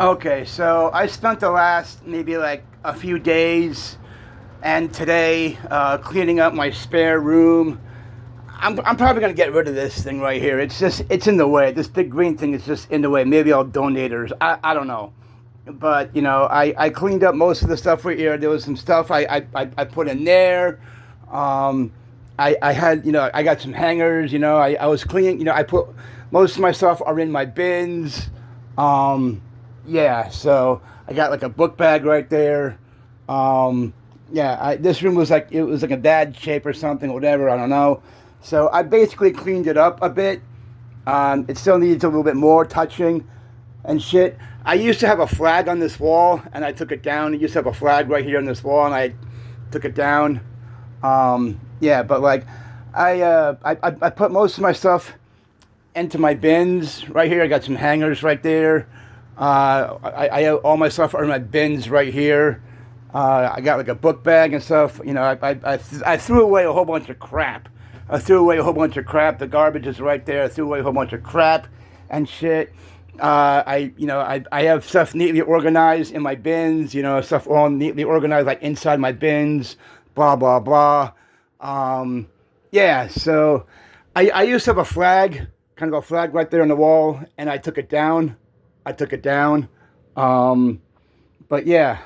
Okay, so I spent the last maybe like a few days and today cleaning up my spare room. I'm probably gonna get rid of this thing right here. It's in the way. This big green thing is just in the way. Maybe I'll donate it. Or, I don't know. But I cleaned up most of the stuff right here. There was some stuff I put in there. Um, I had I got some hangers. I was cleaning. I put most of my stuff are in my bins. Um, yeah, so I got like a book bag right there. Yeah, this room was like it was like a bad shape or something, whatever. I don't know. So I basically cleaned it up a bit. It still needs a little bit more touching and shit. I used to have a flag on this wall, and I took it down. I used to have a flag right here on this wall, and I took it down. Yeah, but like I put most of my stuff into my bins right here. I got some hangers right there. I have all my stuff are in my bins right here. I got like a book bag and stuff. I threw away a whole bunch of crap. I threw away a whole bunch of crap. The garbage is right there. I threw away a whole bunch of crap and shit. I have stuff neatly organized in my bins. Stuff all neatly organized like inside my bins. Blah blah blah. Yeah. So I used to have a flag, kind of a flag right there on the wall, and I took it down. But yeah,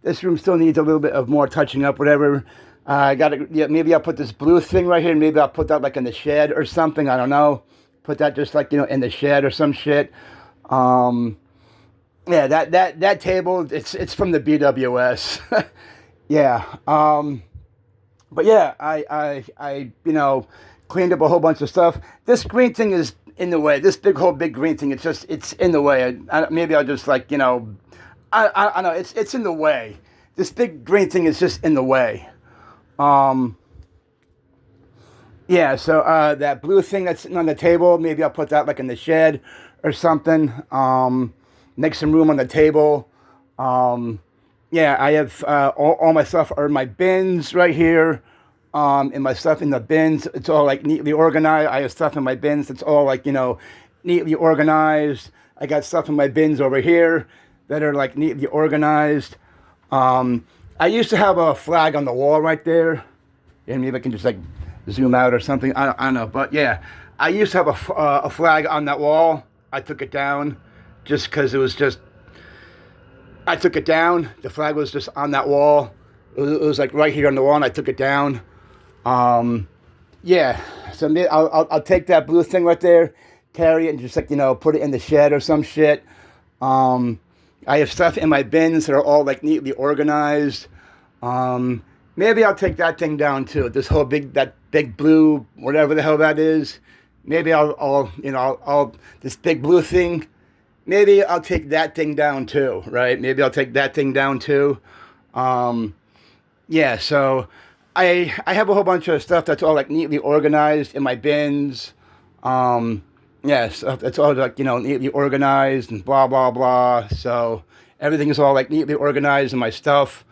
this room still needs a little bit of more touching up, whatever. I gotta, yeah, maybe I'll put this blue thing right here. Maybe I'll put that like in the shed or something. I don't know. Put that just like, in the shed or some shit. Yeah, that table, it's from the BWS. Yeah. But yeah, I cleaned up a whole bunch of stuff. This green thing is in the way. This big green thing, it's in the way. Maybe I'll just like, I know, it's in the way. This big green thing is just in the way. Yeah, so that blue thing that's sitting on the table, maybe I'll put that like in the shed or something. Make some room on the table. Yeah, I have all my stuff are in my bins right here. And my stuff in the bins, it's all like neatly organized. I have stuff in my bins, it's all like, neatly organized. I got stuff in my bins over here that are like neatly organized. I used to have a flag on the wall right there. And maybe I can just like zoom out or something. I don't know. But yeah, I used to have a flag on that wall. I took it down just because I took it down. The flag was just on that wall. It was like right here on the wall, and I took it down. Yeah, so I'll take that blue thing right there, carry it, and just like, put it in the shed or some shit. I have stuff in my bins that are all like neatly organized. Maybe I'll take that thing down too. That big blue, whatever the hell that is. Maybe I'll this big blue thing. Maybe I'll take that thing down too, right? Maybe I'll take that thing down too. Yeah, so I have a whole bunch of stuff that's all like neatly organized in my bins. Yeah, so it's all like, neatly organized and blah blah blah. So everything is all like neatly organized in my stuff.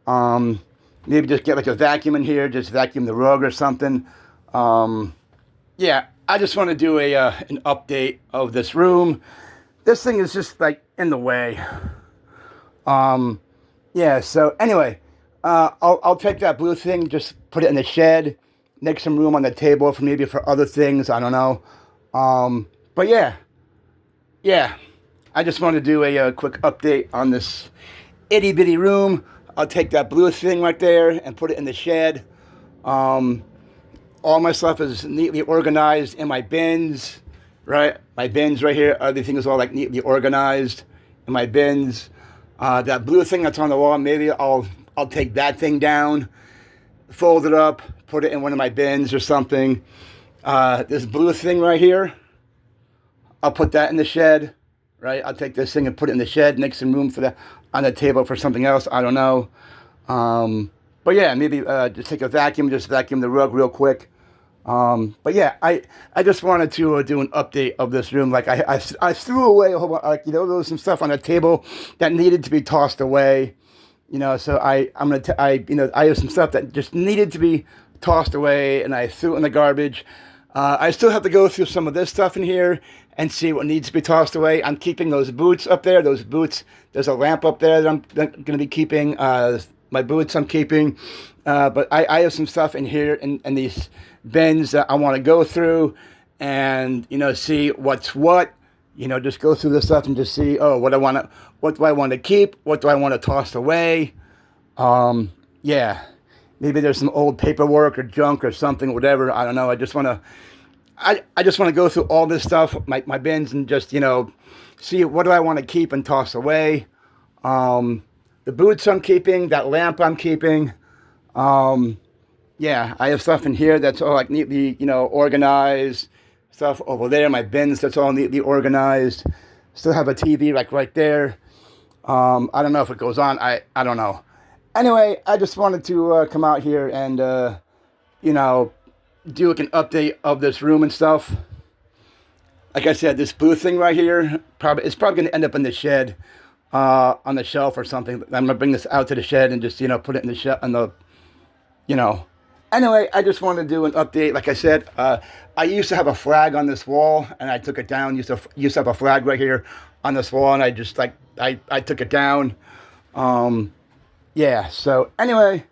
Maybe just get like a vacuum in here, just vacuum the rug or something. Yeah, I just want to do an update of this room. This thing is just like in the way. Yeah, so anyway, I'll take that blue thing, just put it in the shed, make some room on the table for other things. I don't know. But yeah, I just want to do a quick update on this itty bitty room. I'll take that blue thing right there and put it in the shed. All my stuff is neatly organized in my bins, right? My bins right here, everything is all like neatly organized in my bins. That blue thing that's on the wall, maybe I'll take that thing down, fold it up, put it in one of my bins or something. This blue thing right here, I'll put that in the shed, right? I'll take this thing and put it in the shed, make some room for that on the table for something else. I don't know. But yeah, maybe just take a vacuum, just vacuum the rug real quick. But yeah, I just wanted to do an update of this room. Like I threw away a whole bunch, like, there was some stuff on the table that needed to be tossed away. So I have some stuff that just needed to be tossed away, and I threw it in the garbage. I still have to go through some of this stuff in here and see what needs to be tossed away. I'm keeping those boots up there. Those boots, there's a lamp up there that I'm going to be keeping. My boots I'm keeping. But I have some stuff in here in these bins that I want to go through and, see what's what. Just go through this stuff and just see, what do I want to keep? What do I want to toss away? Yeah, maybe there's some old paperwork or junk or something, whatever. I don't know. I just want to go through all this stuff, my bins, and just, see what do I want to keep and toss away. The boots I'm keeping, that lamp I'm keeping. Yeah, I have stuff in here that's all like neatly, organized. Stuff over there, my bins, that's all neatly organized. Still have a TV like right there. I don't know if it goes on. I don't know. Anyway, I just wanted to come out here and, do like an update of this room and stuff. Like I said, this booth thing right here, it's probably going to end up in the shed, on the shelf or something. I'm going to bring this out to the shed and just, put it in the shelf, Anyway, I just wanted to do an update. Like I said, I used to have a flag on this wall, and I took it down. Used to have a flag right here on this wall, and I just, I took it down. Yeah, so anyway,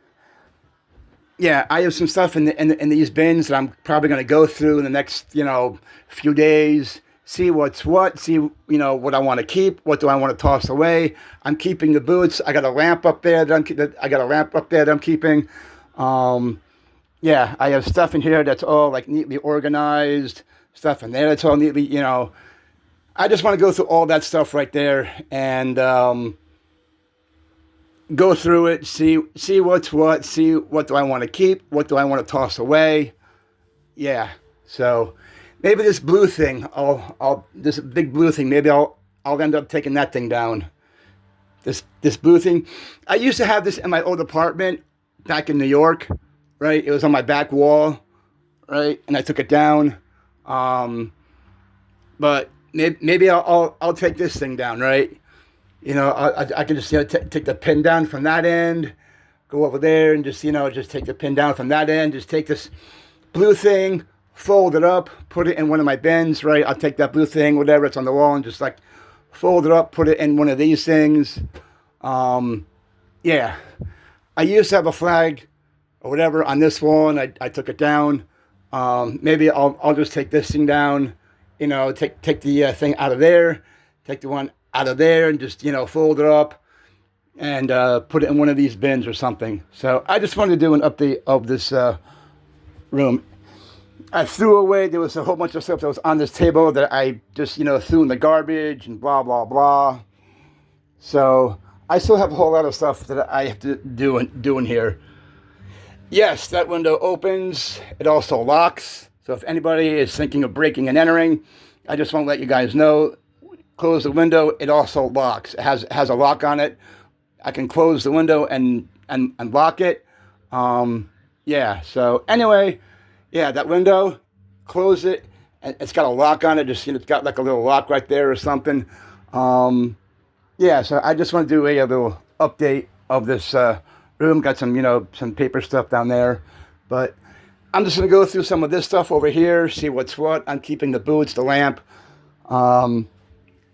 yeah, I have some stuff in these bins that I'm probably going to go through in the next, few days, see what's what, see, what I want to keep, what do I want to toss away. I'm keeping the boots. I got a lamp up there that I'm keeping. Yeah, I have stuff in here that's all like neatly organized, stuff in there that's all neatly, I just want to go through all that stuff right there and go through it, see what's what, see what do I want to keep, what do I want to toss away. Yeah, so maybe this blue thing, this big blue thing, maybe I'll end up taking that thing down. This blue thing, I used to have this in my old apartment back in New York. Right, it was on my back wall, right, and I took it down. But maybe I'll take this thing down, right? I can just take the pin down from that end, go over there, and just just take the pin down from that end. Just take this blue thing, fold it up, put it in one of my bins, right? I'll take that blue thing, whatever it's on the wall, and just like fold it up, put it in one of these things. Yeah, I used to have a flag or whatever on this wall, and I took it down. Maybe I'll just take this thing down, take the thing out of there, take the one out of there, and just fold it up and put it in one of these bins or something. So I just wanted to do an update of this room. I threw away, there was a whole bunch of stuff that was on this table that I just threw in the garbage and blah blah blah. So I still have a whole lot of stuff that I have to do in here. Yes, that window opens. It also locks. So if anybody is thinking of breaking and entering, I just want to let you guys know, close the window. It also locks. It has a lock on it. I can close the window and lock it. Yeah, so anyway, yeah, that window, close it. It's got a lock on it. Just, it's got like a little lock right there or something. Yeah, so I just want to do a little update of this room. Got some, some paper stuff down there, but I'm just going to go through some of this stuff over here, see what's what. I'm keeping the boots, the lamp,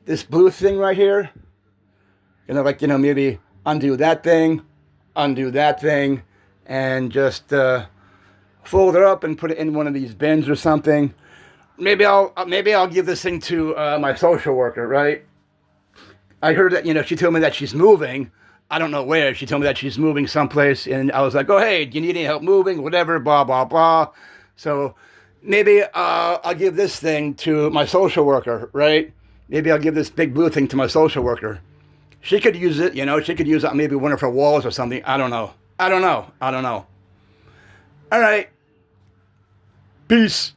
this blue thing right here. Maybe undo that thing, and just fold it up and put it in one of these bins or something. Maybe I'll give this thing to my social worker, right? I heard that, she told me that she's moving. I don't know where. She told me that she's moving someplace, and I was like, oh, hey, do you need any help moving? Whatever, blah, blah, blah. So maybe I'll give this thing to my social worker, right? Maybe I'll give this big blue thing to my social worker. She could use it, she could use it on maybe one of her walls or something. I don't know. All right. Peace.